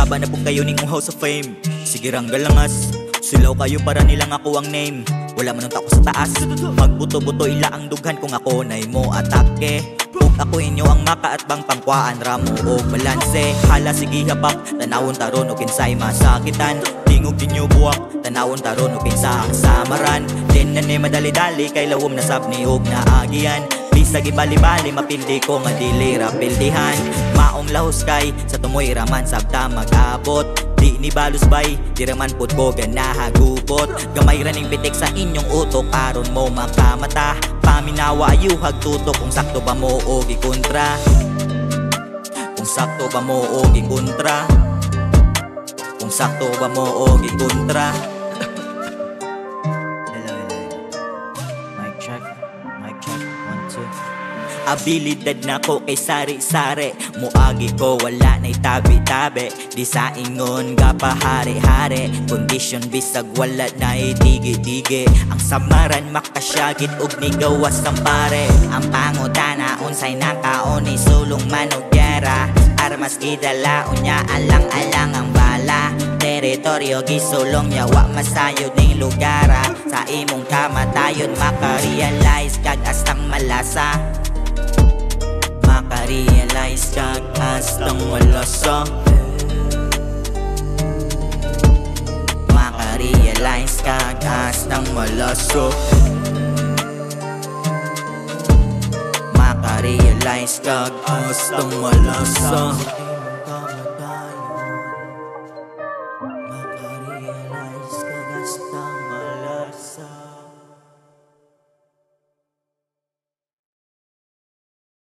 Saba na po kayo ning House of Fame. Sige rang galangas, sulaw kayo para nilang ako ang name. Wala man ang tako sa taas, magbuto-buto ila ang dughan kung ako na'y mo atake. Kung ako inyo ang maka at bang pangkwaan ramo o balanse. Hala sige habak, tanawon taron o kinsay masakitan. Tingog dinyo buwak, tanawon taron o kinsa ang samaran. Din na ni madali-dali kay lawom na sabni og naagian. Bisag ibali-bali mapildi ko nga dili ra pildihan. Maong lahos kay sa tumoy raman sabta mag-abot. Di ni balos bay, di raman pud ko ganahagugot. Gamay raning pitik sa inyong utok aron mo makamata. Paminawa ayuhag tutok kung sakto ba mo o gikontra. Kung sakto ba mo o gikontra. Kung sakto ba mo o gikontra. Mic check, 1, 2. Abilidad na ko kay sari-sari. Muagi ko wala na'y tabi-tabi. Di sa ingon gapahari-hari. Kondisyon bisag wala na'y digi-digi. Ang samaran makasyagit og ni gawas ng pare. Ang pangutana unsay nakaon ni sulong manugyera. Armas gidala unya alang-alang ang bala. Teritoryo gisulong yawa masayod ning lugara. Sa imong kamatayon makarealize kag astang malasa. Makarealize kag astang malasa. Makarealize kag astang malasa. Makarealize kag astang malasa.